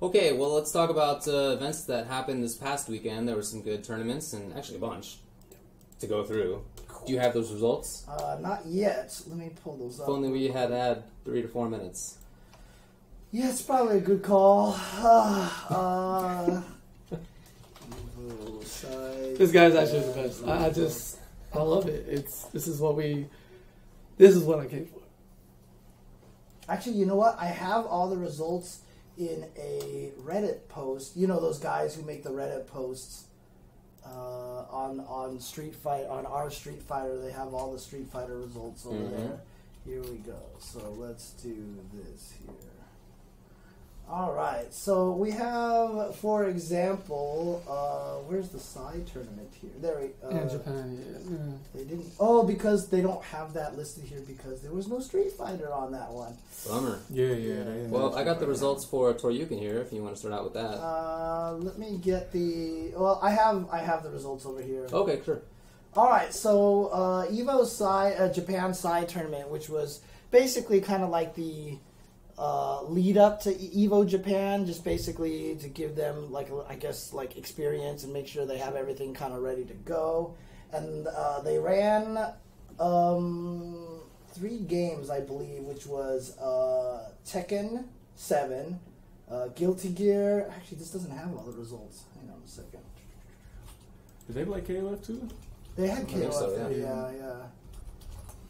Okay, well, let's talk about events that happened this past weekend. There were some good tournaments, and actually a bunch to go through. Cool. Do you have those results? Not yet. Let me pull those up. If only we had 3 to 4 minutes. Yeah, it's probably a good call. This guy's actually the best. I love it. This is what I came for. Actually, you know what? I have all the results in a Reddit post. You know those guys who make the Reddit posts on Street Fight, on our Street Fighter. They have all the Street Fighter results over there. Here we go. So let's do this here. All right. So we have, for example, where's the Sai tournament here? There we in Japan. Yeah. They didn't. Oh, because they don't have that listed here because there was no Street Fighter on that one. Bummer. Yeah. Well, I got the results for Toryuken here. If you want to start out with that. Let me get the. Well, I have the results over here. Okay, sure. All right. So Evo Sai Japan Sai tournament, which was basically kind of like the lead up to Evo Japan, just basically to give them like experience and make sure they have everything kind of ready to go. And they ran 3 games, I believe, which was Tekken 7, Guilty Gear. Actually, this doesn't have all the results. Hang on a second. Did they play KOF too? They had KOF. So, yeah.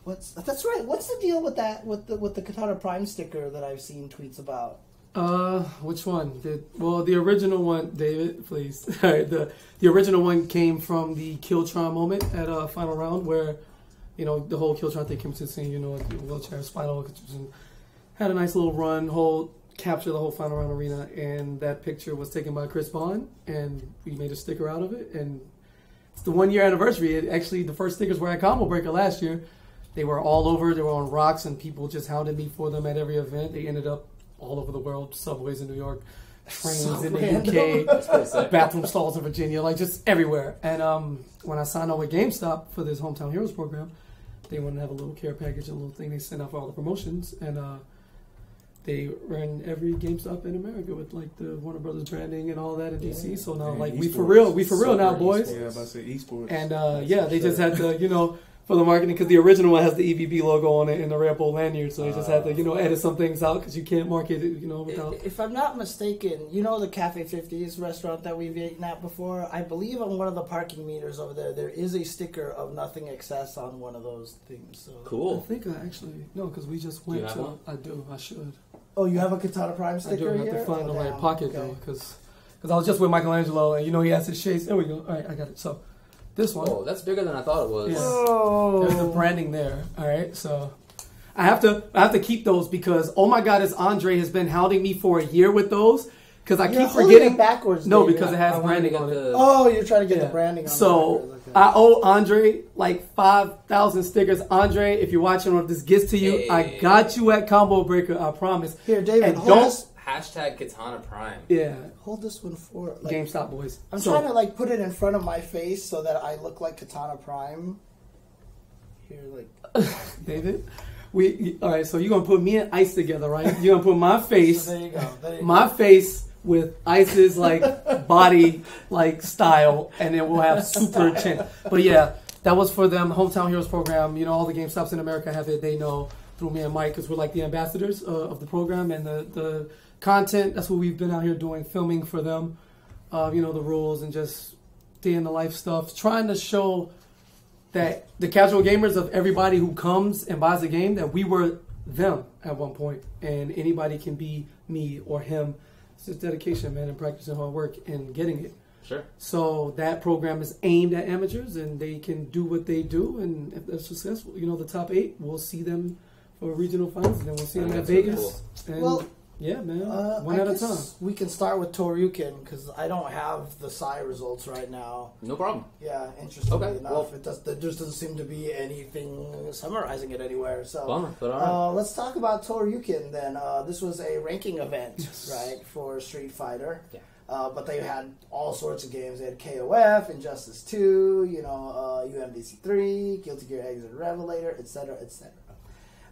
That's right. What's the deal with that? With the KitanaPrime sticker that I've seen tweets about? Which one? The original one, David, please. All right, the original one came from the Killtron moment at final round where, the whole Killtron thing came to the scene. The wheelchair, spinal, had a nice little run, capture the whole final round arena, and that picture was taken by Chris Bond, and we made a sticker out of it, and it's the 1 year anniversary. Actually, the first stickers were at Combo Breaker last year. They were all over. They were on rocks, and people just hounded me for them at every event. They ended up all over the world, subways in New York, trains in the UK, bathroom stalls in Virginia, like just everywhere. And when I signed on with GameStop for this Hometown Heroes program, they wanted to have a little care package, a little thing they sent out for all the promotions, and they ran every GameStop in America with like the Warner Brothers branding and all that in DC. So now, like, we for real now, boys. Yeah, I'm about to say esports. And they just had to, for the marketing, because the original one has the EVB logo on it in the Red Bull lanyard, so they just had to, edit some things out because you can't market it, without. If I'm not mistaken, the Cafe 50s restaurant that we've eaten at before, I believe on one of the parking meters over there is a sticker of Nothing Excess on one of those things. So. Cool. I think because we just went to. One? I do. I should. Oh, you have a KitanaPrime sticker here? I do have to find the right pocket though, because I was just with Michelangelo, and he has his shades. There we go. All right, I got it. So. This one. Oh, that's bigger than I thought it was. Yeah. Oh. There's the branding there. All right, so I have to keep those because my God, Andre has been hounding me for a year with those because I keep forgetting it backwards. No, because it has branding on it. You're trying to get the branding on it. So okay. I owe Andre like 5,000 stickers. Andre, if you're watching or if this gets to you, I got you at Combo Breaker. I promise. Here, David, Hashtag KitanaPrime. Yeah. Hold this one for GameStop boys. I'm trying to put it in front of my face so that I look like KitanaPrime. Here, David, all right. So you're gonna put me and Ice together, right? You're gonna put my face. So there you go. My face with Ice's body style, and then we'll have super chin. But yeah, that was for them. The Hometown Heroes program. All the GameStops in America have it. They know through me and Mike because we're like the ambassadors of the program and the content. That's what we've been out here doing, filming for them. The rules and just day in the life stuff, trying to show that the casual gamers of everybody who comes and buys a game that we were them at one point, and anybody can be me or him. It's just dedication, man, and practicing hard work and getting it. Sure. So that program is aimed at amateurs, and they can do what they do, and if they're successful, the top 8, we'll see them for regional finals, and then we'll see them at Vegas. Cool. And yeah, man, one at a time. We can start with Toryuken because I don't have the Sai results right now. No problem. Yeah, interestingly enough, there just doesn't seem to be anything summarizing it anywhere. So, bummer, but all right. Let's talk about Toryuken then. This was a ranking event, right, for Street Fighter. Yeah. But they had all sorts of games. They had KOF, Injustice 2, UMDC 3, Guilty Gear Exit Revelator, etc., etc.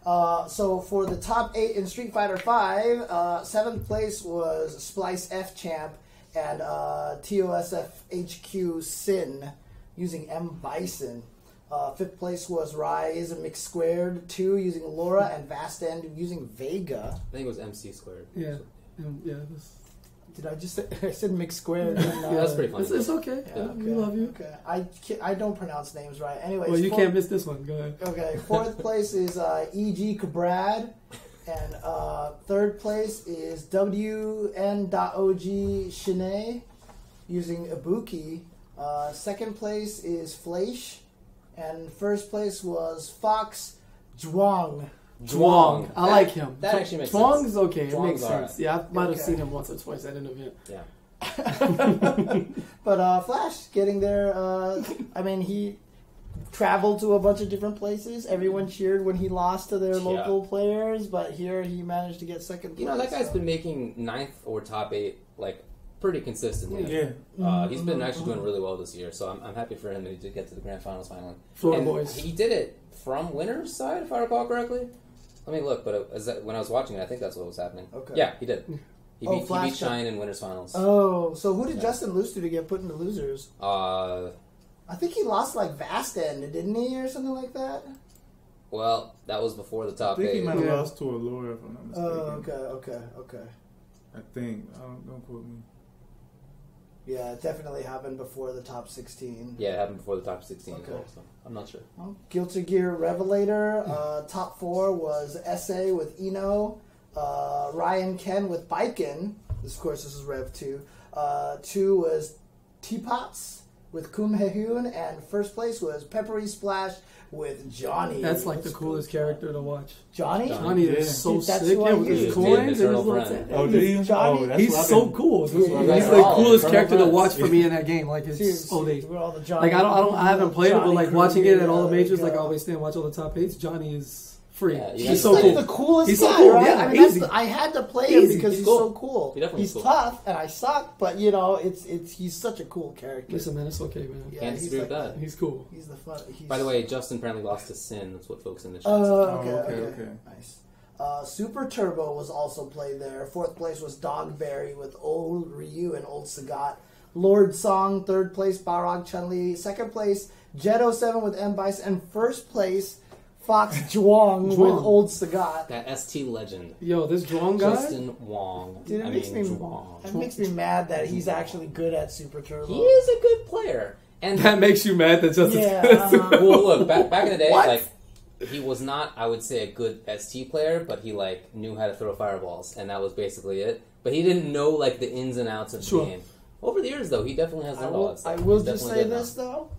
So for the top 8 in Street Fighter V, 7th place was Splice F Champ and TOSF HQ Sin using M Bison. 5th place was Rise Mix Squared 2 using Laura and Vast End using Vega. I think it was MC squared. Yeah. Yeah. Did I just say I said Mix Squared? Yeah, that's pretty funny. It's okay. Yeah, We love you. Okay. I don't pronounce names right. Anyways. Well, you can't miss this one. Go ahead. Okay. 4th place is EG Cabrad. And 3rd place is WN.OG Shine using Ibuki. 2nd place is Fleisch. And 1st place was Fox Zhuang. Zhuang. I like him. That actually makes Zhuang's sense. okay. It Zhuang's makes sense. alright. Yeah, I might have Okay. seen him once or twice at an event. Yeah. But Flash getting there, I mean, he traveled to a bunch of different places. Everyone cheered when he lost to their local players, but here he managed to get 2nd place. You know, that guy's been making 9th or top 8, like, pretty consistently. Yeah. He's been actually doing really well this year, so I'm happy for him that he did get to the grand finals finally. Florida And boys. he did it from winner's side, if I recall correctly. Let me look, but when I was watching it, I think that's what was happening. Okay. Yeah, he did. He beat Flash Shine in winners finals. Oh, so who did Yeah. Justin lose to get put into losers? Uh, I think he lost like Vast End, didn't he, or something like that? well, that was before the I top think he 8. might have Yeah. lost to a lawyer, if I'm not mistaken. Oh, okay. I think. Don't quote me. Yeah, it definitely happened before the top 16. Yeah, it happened before the top 16 as Okay. well, so I'm not sure. Well, Guilty Gear Revelator, top 4 was SA with Eno, Ryan Ken with Biken. Of course, this is Rev 2. 2 was Teapots with Kum Hehyun, and 1st place was Peppery Splash with Johnny. That's like the Let's coolest go, character to watch. Johnny? Johnny Yeah. is so Dude, that's sick. who I Yeah, with use. his He's coins an and his eternal little friend. Oh, do you? Johnny? Oh, that's He's what I've so been- cool. that's what I've He's been- Guys the are all coolest eternal character to friends. watch for me in that game. Like Dude, it's OD. we're all the Johnny. Like I haven't played it, but like Johnny watching it at all the crew, majors, like I yeah. always stay and watch all the top 8s. Johnny is free. Yeah, you He's guys so are cool. the coolest He's so guy, cool, right? yeah, I mean, easy. I had to play him Easy. because He's he's cool. so cool. He definitely He's is cool. tough, and I suck, but you know, he's such a cool character. Listen, man, it's okay, man. Yeah, Can't he's dispute like that. He's cool. He's the fun. He's, By the way, Justin apparently lost to Sin. That's what folks in the chat Oh, said. okay. Nice. Super Turbo was also played there. 4th place was Dogberry with Old Ryu and Old Sagat. Lord Song, 3rd place Barog Chun-Li. 2nd place Jet 07 with M Bice, and 1st place Fox Zhuang with Old Sagat. That ST legend. Yo, this Zhuang guy. Justin Wong. Dude, it makes me mad that he's actually good at Super Turbo. He is a good player. And That makes you mad that Justin. Yeah. well, look, back in the day, What? like he was not, I would say, a good ST player, but he like knew how to throw fireballs, and that was basically it. But he didn't know like the ins and outs of the Sure. game. Over the years, though, he definitely has learned all that stuff. I will He's just definitely say good this though.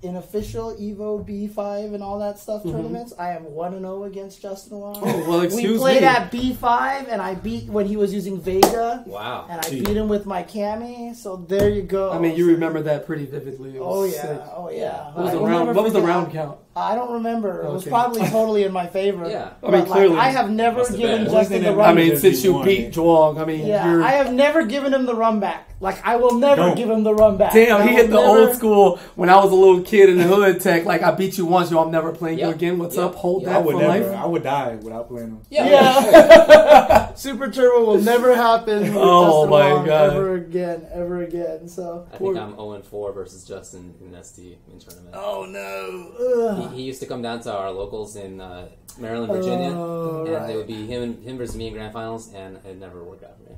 In official Evo B5 and all that stuff tournaments, I am 1-0 against Justin Wong. Oh, well, excuse we played me. at B5, and I beat when he was using Vega, now. Wow. and I beat him with my Cammy. So there you go. I mean, you remember that pretty vividly. It Oh was yeah, sick. oh yeah. What was I the will round? never What was the forget- round count? I don't remember. It was Okay. probably totally in my favor. Yeah. I mean, But, clearly. I have never Must have given been. Justin the I run. I mean, Because since he you won beat it. Zhuang, I mean, Yeah, you're. I have never given him the run back. Like I will never Don't. give him the run back. Damn, I he hit the will never- old school when I was a little kid in the hood tech. Like, I beat you once, yo, I'm never playing you Yep. again. What's Yep. up? Hold Yep. I that would for never. life. I would die without playing him. Yeah. Super Turbo will never happen with Oh Justin my Wong God. ever again. So I think I'm 0-4 versus Justin in ST in tournament. oh no. He used to come down to our locals in Maryland, Virginia, Oh, and right. it would be him versus me in grand finals, and it never worked out for me.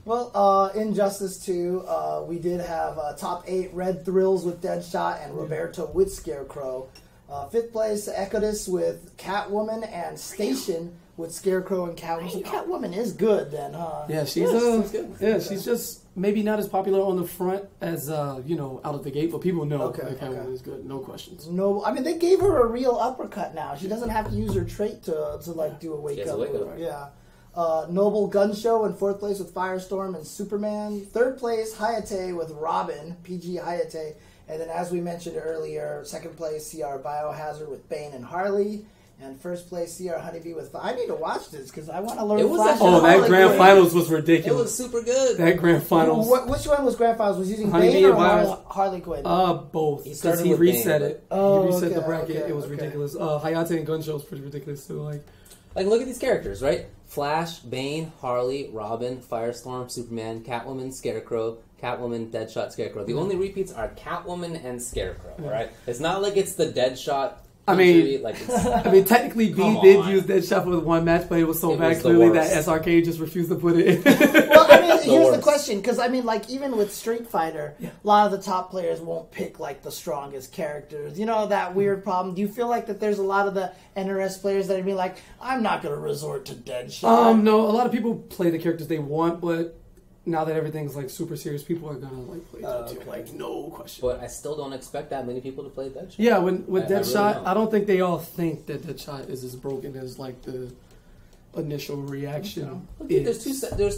Well, in Justice 2, we did have top 8 Red Thrills with Deadshot and Roberto with Scarecrow. 5th place Echodus with Catwoman, and Station with Scarecrow and Catwoman. So Catwoman is good then, huh? Yeah, she's she's good. yeah, she's just maybe not as popular on the front as out of the gate, but people know Okay, that Catwoman okay. is good, no questions. No, I mean they gave her a real uppercut now. She doesn't have to use her trait to like do a wake She has up. a wake up. Yeah. Noble Gun Show in 4th place with Firestorm and Superman. 3rd place Hayate with Robin, PG Hayate. And then as we mentioned earlier, 2nd place CR Biohazard with Bane and Harley. And first place, CR Honeybee with 5. I need to watch this because I want to learn. It was Flash. Oh, that grand finals was It ridiculous. was super good. That grand finals. Which one was grand finals? Was using Honeybee Bane or and Harley Quinn? Both. He Because started he with reset Bane, it. Oh, He reset okay, the bracket. okay, It was okay. ridiculous. Hayate and Gun Show was pretty ridiculous too. Like, look at these characters, right? Flash, Bane, Harley, Robin, Firestorm, Superman, Catwoman, Scarecrow, Catwoman, Deadshot, Scarecrow. The only repeats are Catwoman and Scarecrow, right? It's not like it's the Deadshot. I mean, injury, like it's, technically, B Come did on. use that shot with one match, but it was so It bad was the clearly worst. that SRK just refused to put it in. Well, I mean, here's the worst. question, because I mean, like even with Street Fighter, a lot of the top players won't pick like the strongest characters. You know that weird problem. Do you feel like that there's a lot of the NRS players that would be like, I'm not going to resort to Deadshot? No, a lot of people play the characters they want, but now that everything's like super serious, people are gonna like play Deadshot, okay. like no question. but I still don't expect that many people to play Deadshot. Yeah, with I really Deadshot, don't. I don't think they all think that Deadshot is as broken as like the initial reaction. Look, dude, there's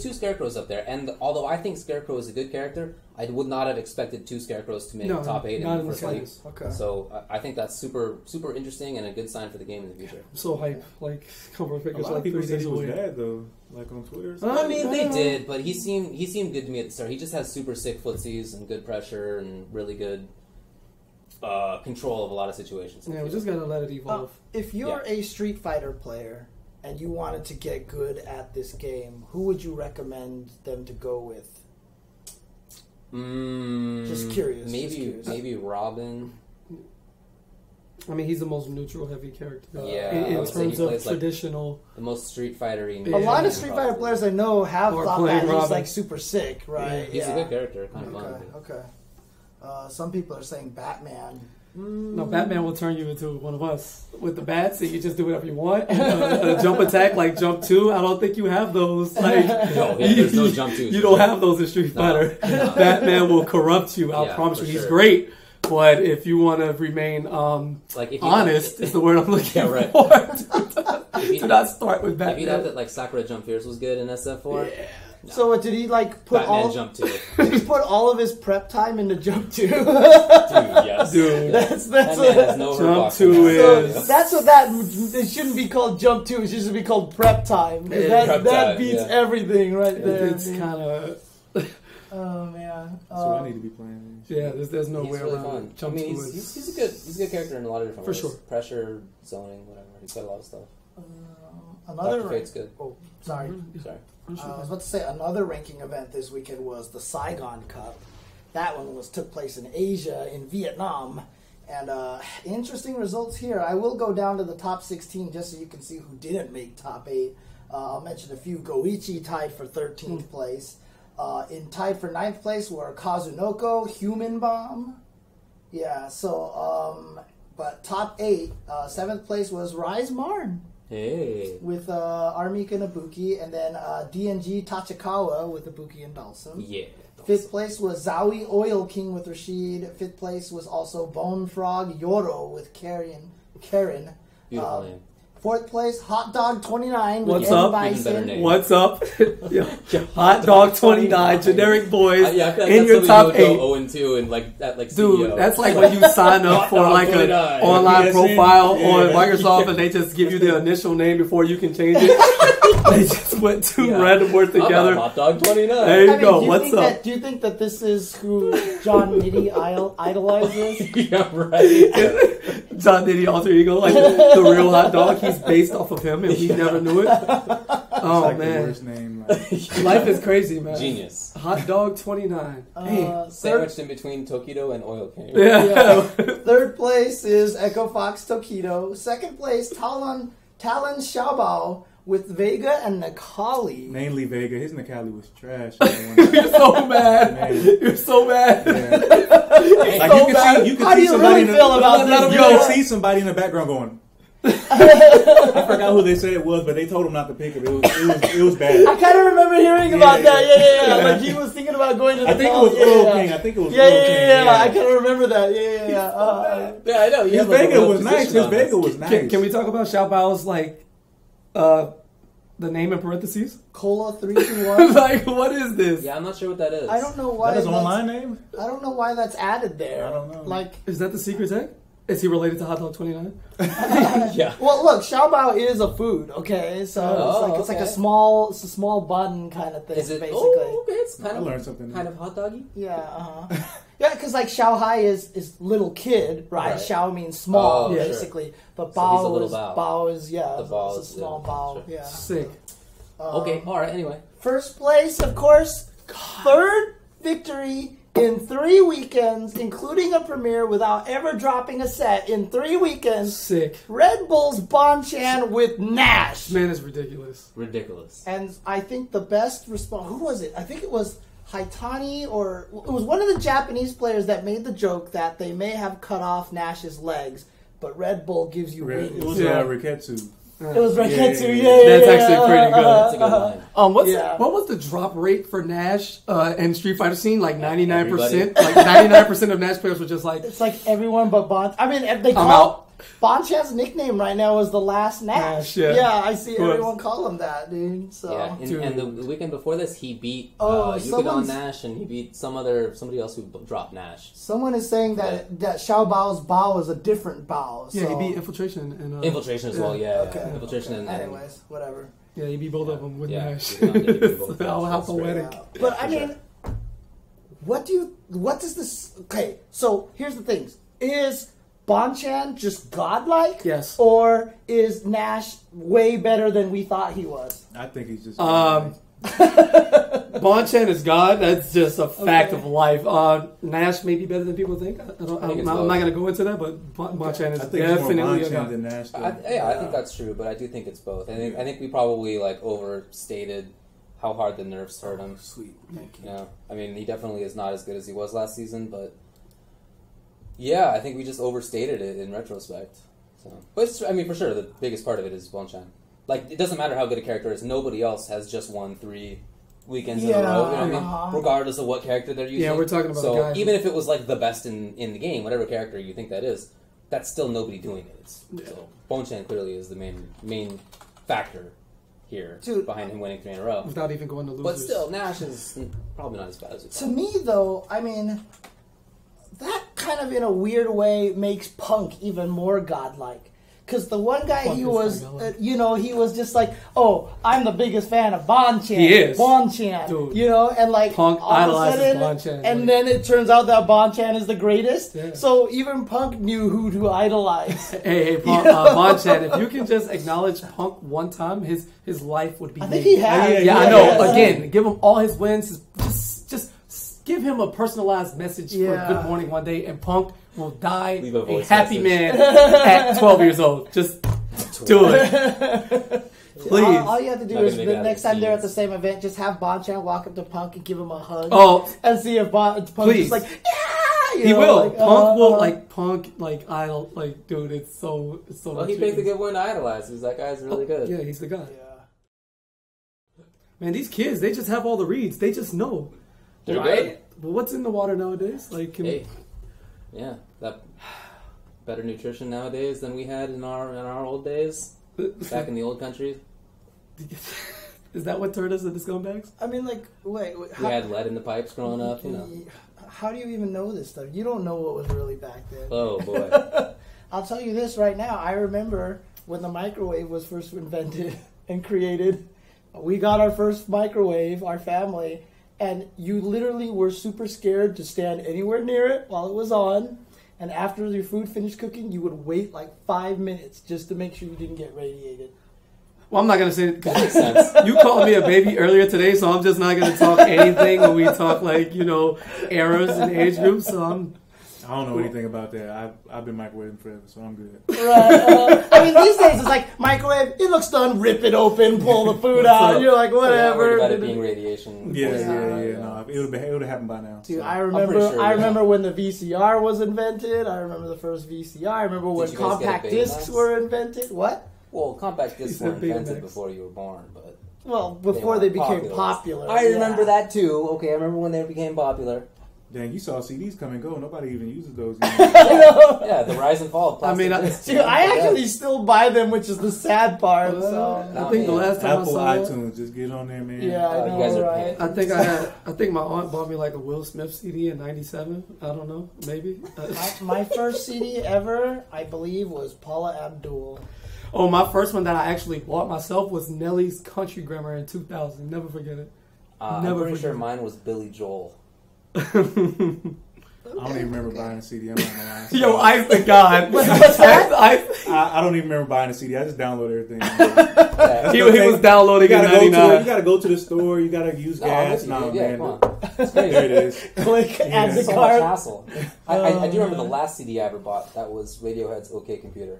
two Scarecrows up there, and although I think Scarecrow is a good character, I would not have expected 2 Scarecrows to make No, the top 8 not in in the the first week. slightest. Okay. So I think that's super interesting and a good sign for the game in the future. I'm so hype. Like cover A figures lot like of people 3 said days he was away. bad though, like on Twitter. I mean, they did, but he seemed good to me at the start. He just has super sick footsies and good pressure and really good control of a lot of situations. Yeah, we just gotta let it evolve. If you're a Street Fighter player and you wanted to get good at this game, who would you recommend them to go with? Just curious. Maybe Robin. I mean, he's the most neutral heavy character. Yeah, I in would say he terms of plays, like, traditional. The most Street Fighter-y. Yeah. A lot of Street Fighter players I know have Or thought playing that he's Robin. like super sick, right? He's a good character, kind of fun. Okay. Some people are saying Batman. No, Batman will turn you into one of us with the bats, and you just do whatever you want. And, a jump attack like jump 2, I don't think you have those. Like, No, yeah, there's no jump 2s. you don't have those in Street Fighter. No. Batman will corrupt you. I'll Yeah, promise for you. He's sure. great, but if you want to remain Like if you honest, is the word I'm looking Yeah, right. for. If you- Do not start with If you thought Batman. that like Sakura Jump Fierce was good in SF4, no. So did he like put Batman all? Jump 2. Did he put all of his prep time into Jump 2? Dude, yes. Dude. That's That man has no Jump hurt box. 2 So is- that's what that. It shouldn't be called Jump 2. It should be called Prep Time. 'Cause Yeah, that prep time, beats yeah. everything right there. It's kind of Oh man. So I need to be playing. yeah. There's no He's way really around fun. it. Jump I mean, 2 he's a good character in a lot of different For ways. sure. Pressure, zoning, whatever. He's got a lot of stuff. Another. Dr. Fate's good. Oh, sorry. Sorry. I was about to say another ranking event this weekend was the Saigon Cup. That one took place in Asia, in Vietnam, and interesting results here. I will go down to the top 16 just so you can see who didn't make top 8. I'll mention a few. Goichi tied for 13th place. Tied for 9th place were Kazunoko, Human Bomb. Yeah, so but top 8, 7th place was Rise Marn. Hey. With Armika and Ibuki, and then DNG Tachikawa with Ibuki and Dalsum. Yeah. 5th place was Zowie Oil King with Rashid. 5th place was also Bone Frog Yoro with Karen. Beautiful name. 4th place, Hot Dog 29 with What's Ed up? Even better Bison. name. What's up? Hot Dog 29, generic boys Yeah, I feel like in that's your something top you 8. would go 0-2 and like that, like Dude, CEO. that's like when you sign up for like an 29. online PSN? profile Yeah. on Microsoft and they just give you the initial name before you can change it. They just put 2 random words How about together. Hot Dog 29. There you go. do you What's think up? Do you think that this is who John Nitty idolizes? Yeah, right. John Diddy alter ego, like the real hot dog. He's based off of him and we never knew it. Oh Like the man. worst name. Like, Life is crazy, man. Genius. Hot Dog 29. Damn. Sandwiched in between Tokido and Oil King. Yeah. 3rd place is Echo Fox Tokido. 2nd place, Talon Xiaobao with Vega and Nakali. mainly Vega. His Nakali was trash. You're so mad. Man. You're so mad. Yeah. Like so you bad. could see, How do you somebody really in the, feel about this? You Yo. could see somebody in the background going. I forgot who they said it was, but they told him not to pick it. It was bad. I kind of remember hearing about Yeah. that. Yeah. Yeah. Like he was thinking about going to the I think it call. was Earl King. I think it was Earl King. Yeah. I kind of remember that. Yeah. Yeah, I know. You His have, like, a Vega real was nice. position His on Vega this. was nice. Can we talk about Xiao Bao's like the name in parentheses? Cola 321. Like what is this? Yeah, I'm not sure what that is. I don't know Is why. that his that's- online name? I don't know why that's added there. I don't know. Like Is that the secret tag? Is he related to Hot Dog 29? Yeah. Well, look, Xiaobao is a food, okay? So it's like a small bun kind of thing, Is it? basically. Oh, okay. It's kind I of learned something. kind of hot doggy. Yeah, yeah, because like Xiao Hai is little kid, right? Right. Xiao means small, Oh, basically. But So he's a Bao little is Bao. Bao is The Bao it's is, a small yeah, Bao. sure. Yeah. Sick. Okay. All right. Anyway. First place, of course. Third victory in 3 weekends, including a premiere without ever dropping a set in 3 weekends. Sick. Red Bull's Bonchan with Nash. Man, is ridiculous. Ridiculous. And I think the best response, who was it? I think it was Haitani, or it was one of the Japanese players that made the joke that they may have cut off Nash's legs, but Red Bull gives you It wings. was Yeah. Riketsu. It was Raketsu, Yeah. That's actually pretty good. That's a good line. What was the drop rate for Nash in Street Fighter scene? Like 99%. Everybody. Like 99% of Nash players were just like, It's like everyone but Bon. I mean, they I'm call out. Bonchan's nickname right now is the last Nash. Nash, yeah. I see Of course. everyone call him that, dude. So Yeah, and the weekend before this, he beat Oh, Yukadon someone's- Nash, and he beat somebody else who dropped Nash. someone is saying that Xiao Bao's Bao is a different Bao. yeah, so. he beat Infiltration. And, Infiltration as well, yeah. Okay. Infiltration and Anyways, whatever. Yeah, he beat both of them with Yeah, Nash. he beat both How Nash. poetic. Yeah. But for I mean, what does this? Okay, so here's the things: is Bonchan just godlike? Yes. Or is Nash way better than we thought he was? I think he's just. Bonchan is God. That's just a fact Okay. of life. Nash may be better than people think. think I'm it's not both. going to go into that, but Bonchan is I think it's more definitely a Bonchan God. than Nash. Though. I think that's true, but I do think it's both. I think we probably like overstated how hard the nerfs hurt him. Sweet, thank you. Yeah, I mean, he definitely is not as good as he was last season, but yeah, I think we just overstated it in retrospect. So, but I mean, for sure, the biggest part of it is Bonchan. Like, it doesn't matter how good a character is; nobody else has just won 3 weekends in a row. You know what I mean? Regardless of what character they're using. Yeah, we're talking about so a guy even if it was like the best in the game, whatever character you think that is, that's still nobody doing it. So Bonchan clearly is the main factor here, Dude, behind him winning 3 in a row. Without even going to losers. But still, Nash is probably not as bad as we To thought. me, though, I mean, that kind of in a weird way makes Punk even more godlike. Because the one guy Punk he is was, godlike. he was just like, oh, I'm the biggest fan of Bonchan. He is. Bonchan. Dude. And like, Punk all of a idolizes sudden, Bonchan, and like- then it turns out that Bonchan is the greatest. Yeah. So even Punk knew who to idolize. Hey, Punk, Bonchan, if you can just acknowledge Punk one time, his life would be I think made. he has. Yeah, I Yeah, know. yeah. Again, give him all his wins. Just give him a personalized message Yeah. for Good Morning one day, and Punk will die Leave a a voice happy message. man at 12 years old. Just do it. Please. All you have to do Not is gonna make the it out next of time they're at the scenes. same event, just have Bonchan walk up to Punk and give him a hug. Oh, And see if Punk's Please. just like, yeah! he will. Punk will, like, Punk, idol, dude, it's so Well, much he picked a fun. good one to idolize, because that guy's really good. Yeah, he's the guy. Yeah. Man, these kids, they just have all the reads. They just know. They're Right? good. But what's in the water nowadays? Like, Hey, yeah, that better nutrition nowadays than we had in our old days, back in the old countries. is that what turned us into scumbags? I mean, like, wait. We had lead in the pipes growing up, you know. How do you even know this stuff? You don't know what was really back then. Oh boy. I'll tell you this right now. I remember when the microwave was first invented and created. We got our first microwave, our family, and you literally were super scared to stand anywhere near it while it was on. And after your food finished cooking, you would wait like 5 minutes just to make sure you didn't get radiated. Well, I'm not going to say it That makes because sense. you called me a baby earlier today, so I'm just not going to talk anything when we talk, eras and age groups. So I don't know anything about that. I've been microwaving forever, so I'm good. Right. I mean, these days it's like microwave. It looks done. Rip it open. Pull the food out. up? You're like, I'm not worried whatever. about it being radiation. Yeah. poisoning. No, it would have happened by now. Dude, so. I pretty remember. sure, I yeah. remember when the VCR was invented. I remember the first VCR. I remember when you guys get a compact discs Betamax? were invented. What? Well, compact discs said were invented Betamax. before you were born, but Well, before they weren't became popular. I yeah. remember that too. Okay, I remember when they became popular. Dang, you saw CDs come and go. Nobody even uses those. Yeah, the rise and fall of I plastic mean, discs. Dude, I actually still buy them, which is the sad part. So. I think the last time Apple I saw iTunes, just get on there, man. Yeah, I you know, guys are right? I think my aunt bought me like a Will Smith CD in '97. I don't know, maybe. My first CD ever, I believe, was Paula Abdul. Oh, my first one that I actually bought myself was Nelly's Country Grammar in 2000. Never forget it. I'm pretty sure mine was Billy Joel. I don't even remember buying a CD. I'm not gonna lie. Yo, Ice the God. What's that? I don't even remember buying a CD. I just download everything. He was downloading in '99. You gotta go to the store. You gotta use gas. No, man. come on. It's crazy. There it is. Click, add the So much card. hassle. I do remember the last CD I ever bought. That was Radiohead's OK Computer.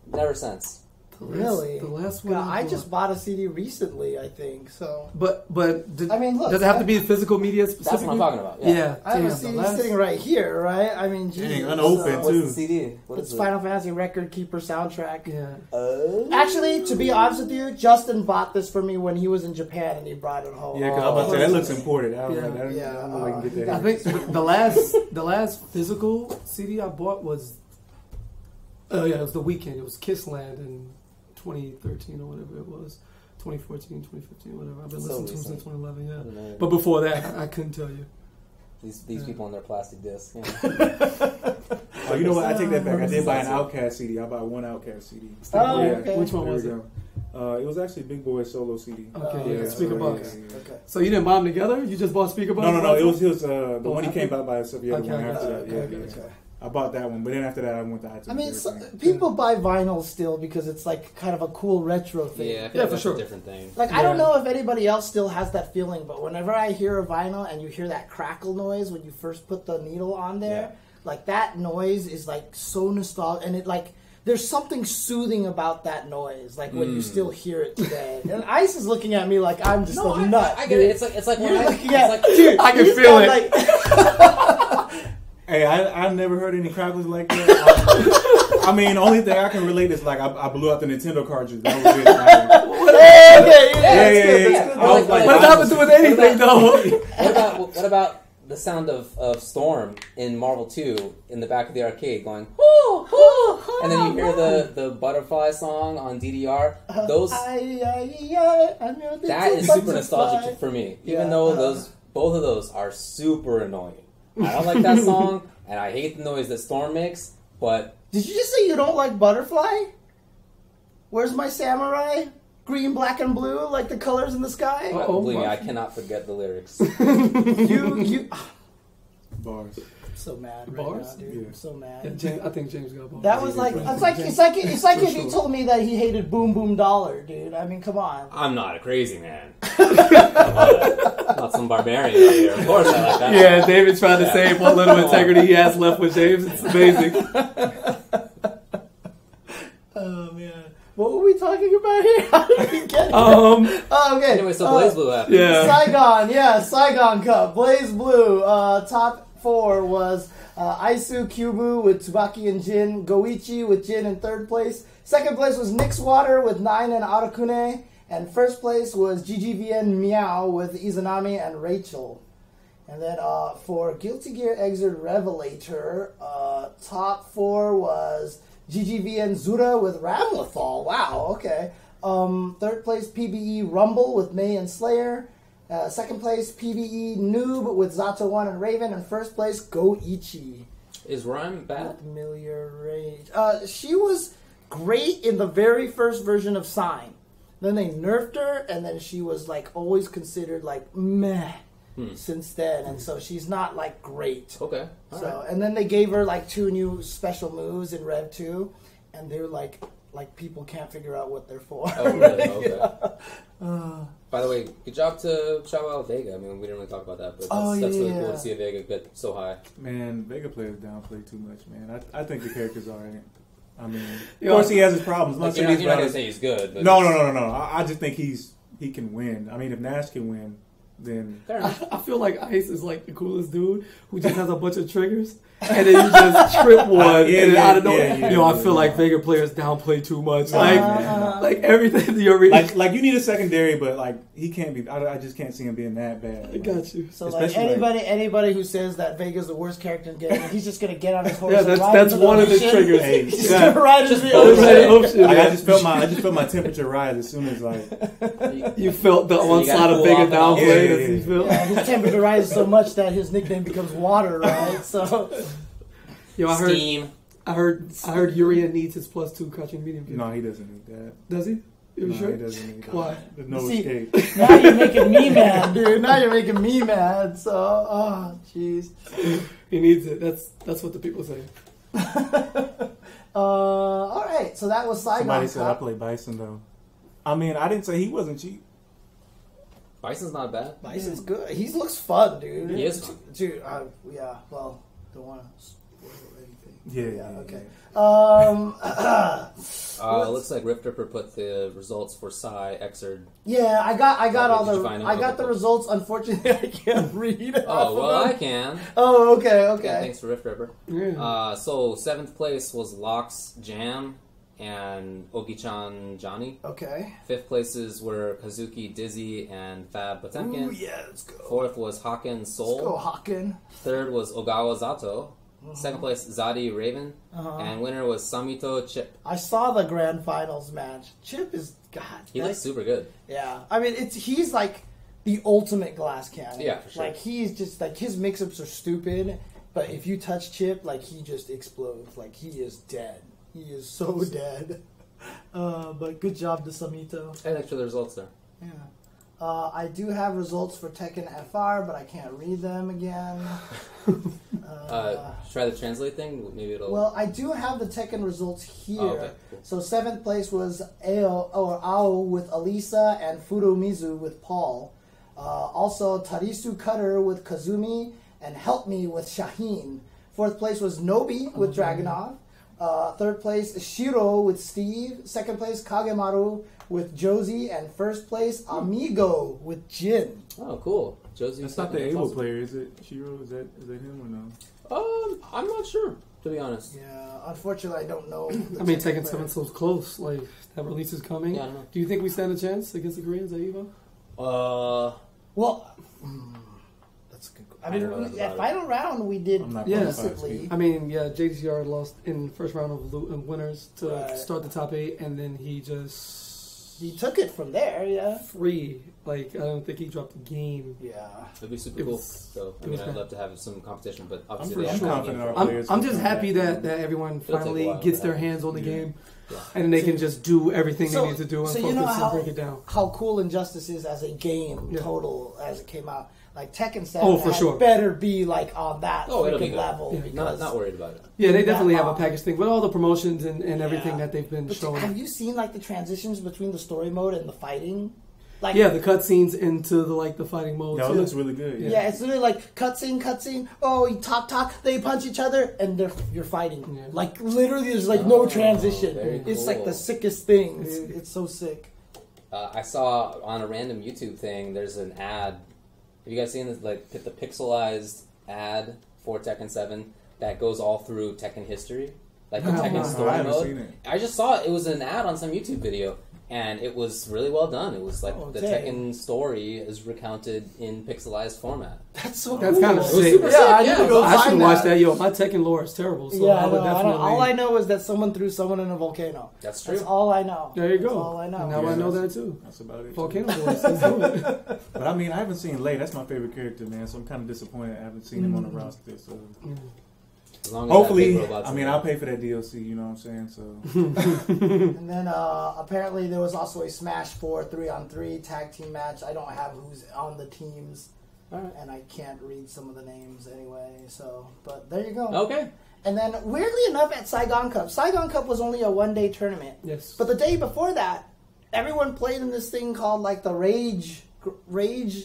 Never since. Really? The last one. I just bought a CD recently, I think. So. But I mean, look. does it have to be physical media specifically? That's what I'm talking about. Yeah. I have a damn, CD the last- sitting right here, right? I mean, Jesus. Dang, unopened, What's too. the CD? What It's is it? Final Fantasy Record Keeper soundtrack. Yeah. Actually, to be honest with you, Justin bought this for me when he was in Japan and he brought it home. Yeah, because I was about to say that looks imported. I Yeah. don't know if I can get that. I think the last physical CD I bought was it was The Weeknd. It was Kissland in 2013 or whatever it was. 2014, 2015, whatever. I've been So listening to him since recent. 2011, yeah. Right. But before that, I couldn't tell you. These people on their plastic discs. Yeah. Oh, you know what? I take that back. I did buy an Outkast CD. I bought one Outkast CD. Oh, Yeah. okay. Which one There was we it? go. It was actually Big Boy's solo CD. Okay, yeah, Speaker Box. Okay. So you didn't buy them together? You just bought Speaker Box? No. It was the one he came out by himself. Yeah, Okay, the one okay, after that. okay, Yeah. okay. I bought that one, but then after that, I went to iTunes. I mean, and everything. people buy vinyl still because it's like kind of a cool retro thing. Yeah, I feel Yeah, like for that's sure. a different thing. Like, I don't know if anybody else still has that feeling, but whenever I hear a vinyl and you hear that crackle noise when you first put the needle on there, Yeah. like that noise is like so nostalgic, and it like there's something soothing about that noise, like when you still hear it today. And Ice is looking at me like I'm just a nut. I get it. It's like when You're I, looking at, it's like, dude, I can he's feel got, it. Like, Hey, I've never heard any crackles like that. I mean, the only thing I can relate is like I blew out the Nintendo cartridge. That was it. yeah. I was like, What does that have to do with anything, though? what about the sound of Storm in Marvel 2 in the back of the arcade going, hoo, hoo, and then you hear the butterfly song on DDR. Those that is super nostalgic for me. Even though both of those are super annoying. I don't like that song, and I hate the noise that Storm makes, but... Did you just say you don't like Butterfly? Where's my samurai? Green, black, and blue, like the colors in the sky? believe me, I cannot forget the lyrics. You... Bars. I'm so mad right Bars? now, dude. Yeah. I'm so mad. Yeah, I think James got both. That was like... It's like if he told me that he hated Boom Boom Dollar, dude. I mean, come on. I'm not a crazy man. Not some barbarian out here. Of course I like that. Yeah, David tried to save what little integrity he has left with James. It's amazing. Oh, man. What were we talking about here? How did we get here? Okay. Anyway, so Blaze Blue happened. Yeah. Saigon Cup. Blaze Blue. Top 4 was Aisu Kyubu with Tsubaki and Jin. Goichi with Jin in 3rd place. 2nd place was Nyx Water with 9 and Arakune. And 1st place was GGVN Meow with Izanami and Rachel. And then for Guilty Gear Xrd Revelator, top 4 was GGVN Zura with Ramlethal. Wow, okay. 3rd place PBE Rumble with May and Slayer. 2nd place PBE Noob with Zato 1 and Raven. And 1st place Goichi. Is Rhyme bad? Familiar Rage. She was great in the very first version of Sign. Then they nerfed her, and then she was like always considered like meh since then, and so she's not like great. Okay. So and then they gave her like 2 new special moves in Rev 2, and they're like people can't figure out what they're for. Oh, really? Okay. By the way, good job to shout out Vega. I mean, we didn't really talk about that, but that's really cool to see a Vega get so high. Man, Vega players downplay too much, man. I think the character's alright. I mean, of course he has his problems. Like, you're not going to say he's good. But No. I just think he can win. I mean, if Nash can win, then Fair enough. I feel like Ice is like the coolest dude who just has a bunch of triggers, and then you just trip one, and then out of nowhere, I feel like Vega players downplay too much. Like everything you're reading. like you need a secondary, but like he can't be. I just can't see him being that bad. I got you. So like anybody who says that Vega's the worst character in the game, he's just gonna get on his horse. Yeah, that's one of the triggers. Hey, he's gonna ride into the ocean. Like, I just felt my temperature rise as soon as like you felt the onslaught of Vega downplay. Yeah, his temperature rises so much that his nickname becomes water, right? So, yo, Steam. I heard Urian needs his +2 crouching medium kick. no, he doesn't need that. Does he? You sure? He doesn't need that. Why? There's no See, escape. Now you're making me mad, dude. Now you're making me mad. So, oh, jeez. He needs it. That's what the people say. All right. So that was Saigon. Somebody said I played Bison though. I mean, I didn't say he wasn't cheap. Bison's not bad. Bison's good. He looks fun, dude. He is fun. Dude, yeah. Well, don't want to spoil anything. Yeah. Okay. It looks like Rift Ripper put the results for Psy, Exerd. Yeah, I got all Did you the find them? I got the results. Unfortunately, I can't read. Oh, well, I can. Oh, okay. Yeah, thanks for Rift Ripper. Yeah. So 7th place was Lox Jam and Ogi-chan Johnny. Okay. 5th places were Kazuki Dizzy and Fab Potemkin. Ooh, yeah, let's go. 4th was Haken Soul. Let's go, Haken. 3rd was Ogawa Zato. 2nd place, Zadi Raven. And winner was Samito Chip. I saw the grand finals match. Chip is God. He looks super good. Yeah, I mean, he's like the ultimate glass cannon. Yeah, for sure. Like he's just like his mix-ups are stupid, but if you touch Chip, like he just explodes. Like he is dead. He is so dead. But good job to Samito. And thanks for the results there. Yeah. I do have results for Tekken FR, but I can't read them again. Try the translate thing. Maybe it'll. Well, I do have the Tekken results here. Oh, okay, cool. So 7th place was Ao with Elisa and Furumizu with Paul. Also Tarisu Cutter with Kazumi and Help Me with Shaheen. 4th place was Nobi with Dragunov. 3rd place Shiro with Steve. 2nd place Kagemaru with Josie, and 1st place Amigo with Jin. Oh, cool. Josie. That's not the Able player, is it? Shiro, is that him or no? I'm not sure, to be honest. Yeah, unfortunately, I don't know. I mean, Tekken 7's so close. Like, that release is coming. Yeah, I don't know. Do you think we stand a chance against the Koreans at EVO? Well, that's a good. I mean, at final round we did decently. I mean, yeah, JDCR lost in the first round of winners to start the top 8, and then he took it from there. Yeah, free. Like, I don't think he dropped the game. Yeah, it'd be super cool. So I mean, I'd love to have some competition, but obviously I'm just happy that everyone finally gets their hands on the game. Yeah. And then they can just do everything they need to do and focus and break it down. How cool Injustice is as a game total as it came out. Like Tekken 7 better be like on that level. Yeah. Because not worried about it. Yeah, they definitely have a package thing with all the promotions and everything that they've been showing. Have you seen like the transitions between the story mode and the fighting? Like, yeah, the cutscenes into the fighting mode. Yeah, it looks really good. Yeah, it's literally like cutscene. Oh, you talk. They punch each other, and you're fighting. Yeah. Like literally, there's like no transition. It's like the sickest thing. It's so sick. I saw on a random YouTube thing. There's an ad. Have you guys seen this? Like the pixelized ad for Tekken 7 that goes all through Tekken history, like the Tekken story mode. I just saw it. It was an ad on some YouTube video. And it was really well done. It was like the Tekken story is recounted in pixelized format. That's so That's cool. kind of sick. I should watch that. Yo, my Tekken lore is terrible. So I would definitely. All I know is that someone threw someone in a volcano. That's true. That's all I know. There you go. That's all I know. And now I know that too. That's about it. Volcano Boys. Let's do it. But I mean, I haven't seen Lei. That's my favorite character, man. So I'm kind of disappointed I haven't seen him on the roster. So. Hopefully, I mean, I'll pay for that DLC, you know what I'm saying? So, and then apparently there was also a Smash 4 3-on-3 tag team match. I don't have who's on the teams, and I can't read some of the names anyway. So, but there you go. Okay. And then weirdly enough, at Saigon Cup was only a 1-day tournament. Yes. But the day before that, everyone played in this thing called like the Rage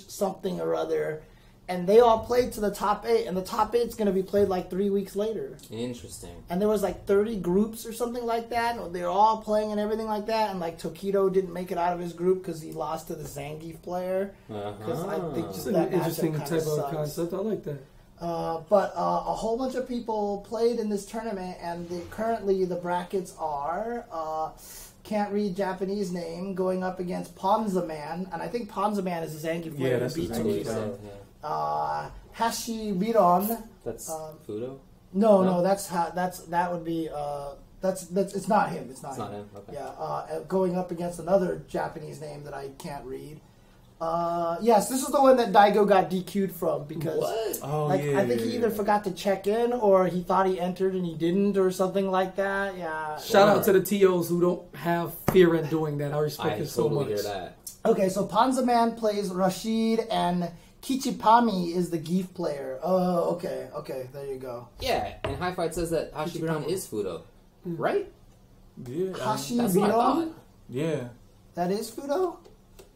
something or other. and they all played to the top 8, and the top 8's going to be played like 3 weeks later. Interesting. And there was like 30 groups or something like that. They were all playing and everything like that. And like Tokido didn't make it out of his group because he lost to the Zangief player. Because I think just That's that an interesting matchup type of sucks. concept. I like that. But a whole bunch of people played in this tournament, and currently the brackets are can't read Japanese name going up against Ponzaman, and I think Ponzaman is a Zangief player that's who beat Zangief. Tokido. Hashibiron. That's Fudo? No, that would be that's it's not him. It's not him. Okay. Yeah, going up against another Japanese name that I can't read. Yes, this is the one that Daigo got DQ'd from because I think he either forgot to check in or he thought he entered and he didn't or something like that. Yeah. Shout out to the TOs who don't have fear in doing that. I respect it so much. Hear that. Okay, so Ponzaman plays Rashid and Kichipami is the Geef player. Oh, okay, there you go. Yeah, and High Fight says that Hashibiron is Fudo, right? Yeah. That's what I thought. Yeah. That is Fudo?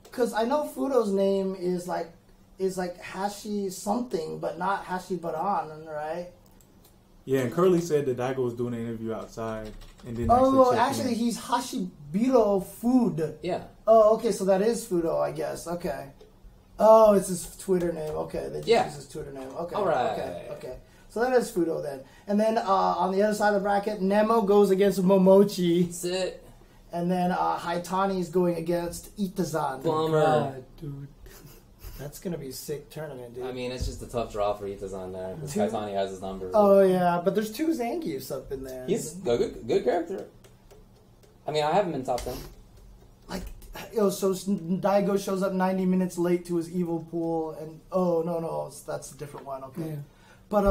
Because I know Fudo's name is like Hashi something, but not Hashibiron, right? Yeah, and Curly said that Daigo was doing an interview outside and didn't actually he's Hashibiro Food. Yeah. Oh, okay, so that is Fudo, I guess. Okay. Oh, it's his Twitter name. Okay, they just use his Twitter name. Okay. All right. Okay. So that is Fudo then. And then on the other side of the bracket, Nemo goes against Momochi. Sit. And then Haitani's going against Itazan. Bummer. God, dude. That's going to be a sick tournament, dude. I mean, it's just a tough draw for Itazan there. Because Haitani has his number. Oh, yeah. But there's 2 Zangiefs up in there. He's a good character. I mean, I have him in top 10. Like, so Daigo shows up 90 minutes late to his evil pool. And, no, that's a different one. Okay. Yeah. But,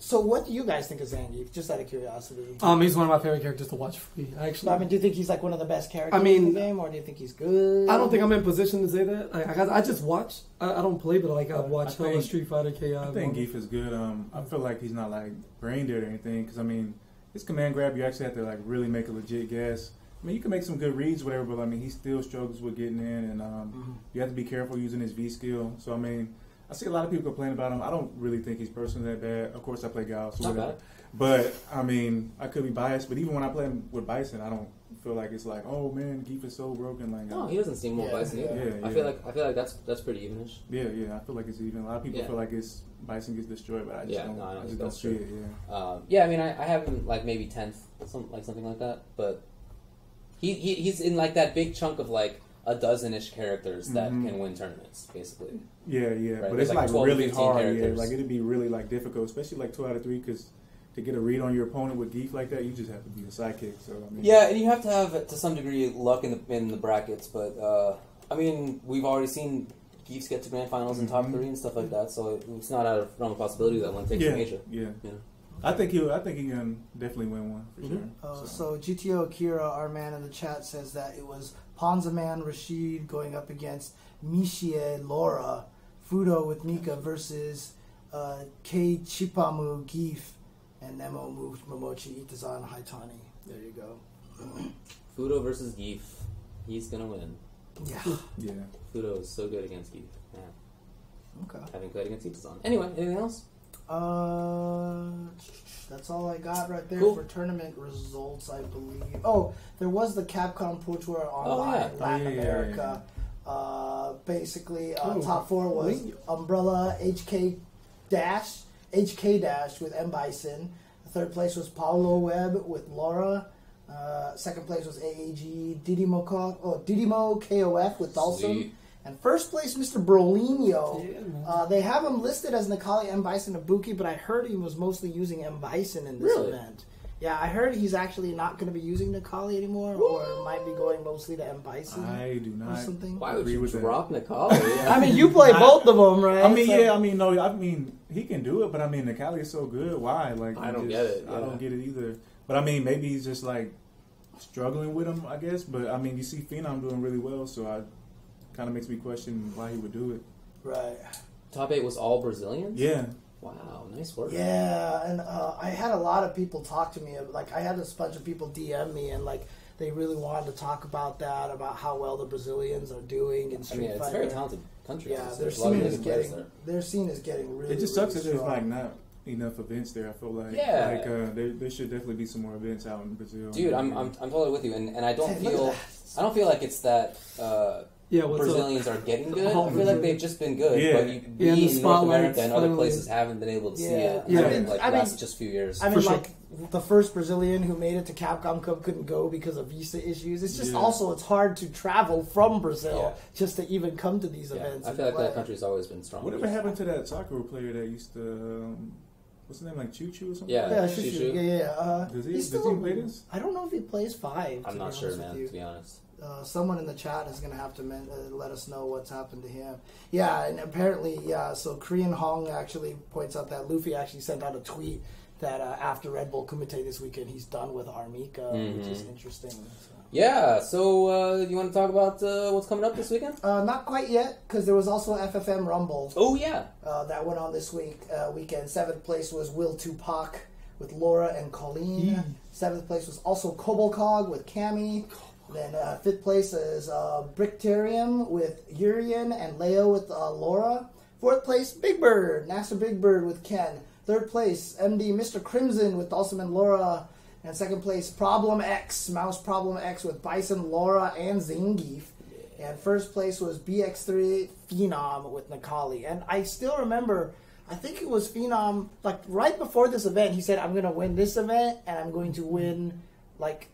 so what do you guys think of Zangief? Just out of curiosity. He's one of my favorite characters to watch free. Actually, I mean, do you think he's like one of the best characters in the game, or do you think he's good? I don't think I'm in position to say that. I just watch. I don't play, but like I've watched Street Fighter Chaos. I think Geef is good. I feel like he's not like brain dead or anything. Because I mean, his command grab, you actually have to like really make a legit guess. I mean, you can make some good reads, whatever, but I mean, he still struggles with getting in, and you have to be careful using his V skill. So I mean, I see a lot of people complain about him. I don't really think he's personally that bad. Of course, I play Gauss or whatever. But, I mean, I could be biased. But even when I play him with Bison, I don't feel like it's like, oh, man, Geef is so broken. Like, no, he doesn't seem more Bison either. I feel like that's pretty evenish. Yeah, I feel like it's even. A lot of people feel like it's Bison gets destroyed, but I just don't. I just don't see it. Yeah, I mean, I have him like maybe 10th, something like that. But he's in like that big chunk of like a dozen-ish characters that can win tournaments, basically. Yeah. Right? But it's like really hard. Yeah, like it'd be really like difficult, especially like 2 out of 3, because to get a read on your opponent with Geef like that, you just have to be a sidekick. So I mean, yeah, and you have to have to some degree luck in the brackets. But I mean, we've already seen Geefs get to grand finals in top 3 and stuff like that. So it's not out of realm of possibility that one takes a major. Yeah. I think he can definitely win one for sure. So GTO Akira, our man in the chat, says that it was Ponzaman Rashid going up against Michie Laura, Fudo with Nika versus Kei Chipamu Geef, and Nemo moved Momochi Itazan Haitani. There you go. Fudo versus Geef. He's gonna win. Yeah. Fudo is so good against Geef. Yeah. Okay. Having played against Itazan. Anyway, anything else? That's all I got right there Cool. for tournament results, I believe. Oh, there was the Capcom Pro Tour Online Latin America. Basically, top 4 was Umbrella, HK Dash with M. Bison. Third place was Paulo Webb with Laura. Second place was AAG Didimo KOF with Dalsum. Sweet. And first place, Mr. Brolinho. They have him listed as Nakali M. Bison Ibuki, but I heard he was mostly using M. Bison in this event. Yeah, I heard he's actually not going to be using Nakali anymore, or might be going mostly to M. Bison. I do not. Or something. Why would you drop Nakali? I mean, you play both of them, right? I mean, he can do it, but I mean, Nakali is so good. Why? Like, I don't get it. I don't get it either. But I mean, maybe he's just like struggling with him, I guess. But I mean, you see Phenom doing really well, so kind of makes me question why he would do it. Right. Top 8 was all Brazilians? Yeah. Wow, nice work. Yeah, and I had a lot of people talk to me. Like, I had a bunch of people DM me, and like they really wanted to talk about that, about how well the Brazilians are doing in Street it's Fighter. a very talented country. Yeah, obviously. their There's a lot of scene really is good players getting there. their scene is getting really. It just sucks that really there's strong. like not enough events there. I feel like there should definitely be some more events out in Brazil. Dude, I'm totally with you, and I don't Hey, look at feel like it's that Brazilians are getting good. I feel like they've just been good, Yeah. but we in the in North America spotlights, and other finally. places haven't been able to see it. Yeah. in the last just few years. I mean, For sure. like the first Brazilian who made it to Capcom Cup couldn't go because of visa issues. It's just also it's hard to travel from Brazil just to even come to these events. I feel like that country's always been strong. Whatever happened to that soccer player that used to? What's his name? Like Choo Choo or something? Yeah. Yeah, Shushu. yeah. Does he He's play this? I don't know if he plays 5. I'm to not be sure, honest man. with you. To be honest. Someone in the chat is going to have to let us know what's happened to him. Yeah, and apparently, so Korean Hong actually points out that Luffy actually sent out a tweet that after Red Bull Kumite this weekend, he's done with Armika, which is interesting. So. Yeah, so you want to talk about what's coming up this weekend? Not quite yet, because there was also FFM Rumble. Oh, yeah. That went on this weekend. 7th place was Will Tupac with Laura and Colleen. 7th place was also Kobolcog with Cammy. Then 5th place is Bricterium with Urian and Leo with Laura. 4th place, Big Bird, NASA Big Bird with Ken. 3rd place, MD Mr. Crimson with Dawson and Laura. And 2nd place, Problem X, Mouse Problem X with Bison, Laura, and Zangief. And 1st place was BX3 Phenom with Nikali. And I still remember, I think it was Phenom, like right before this event, he said, I'm going to win this event, and I'm going to win, like,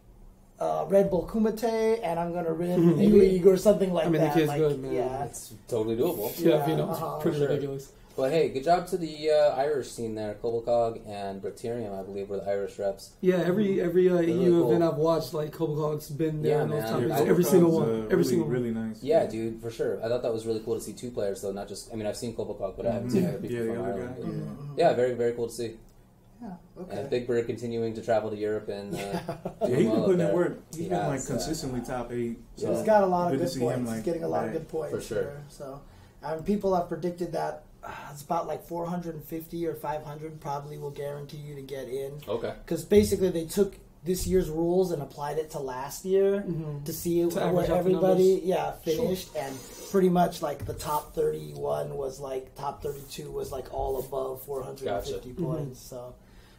Red Bull Kumite, and I'm going to win ELEAGUE or something like that. I mean, the kid's like, good, man. Yeah, It's totally doable. Yeah, it's pretty sure. ridiculous. But hey, good job to the Irish scene there. Kobolcog and Bricterium, I believe, were the Irish reps. Yeah, every really EU cool. event I've watched, like Kobolcog's been there. Yeah, in those man. topics. Yeah, Every single one. Really, Every single one. really nice. Yeah, dude, for sure. I thought that was really cool to see 2 players, though, not just... I mean, I've seen Kobolcog, but I haven't seen other people Yeah, the from other Ireland. guy. Yeah, very, very cool to see. Yeah, okay. And Big Bird continuing to travel to Europe and Yeah, doing he's been well up putting in there. work. He's He been has, like consistently top 8. So He's got a lot of good to good see points. him, like, He's getting a lot of right. good points. For sure. Here, so, people have predicted that it's about like 450 or 500 probably will guarantee you to get in. Okay. Because basically they took this year's rules and applied it to last year to see To where average out the everybody numbers. finished, and pretty much like the top 31 was like top 32 was like all above 450 Gotcha. points. So,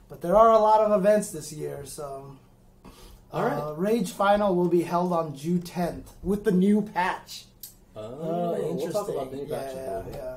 but there are a lot of events this year. So, All right. Rage Final will be held on June 10th with the new patch. We'll talk about the new Yeah, patch. yeah.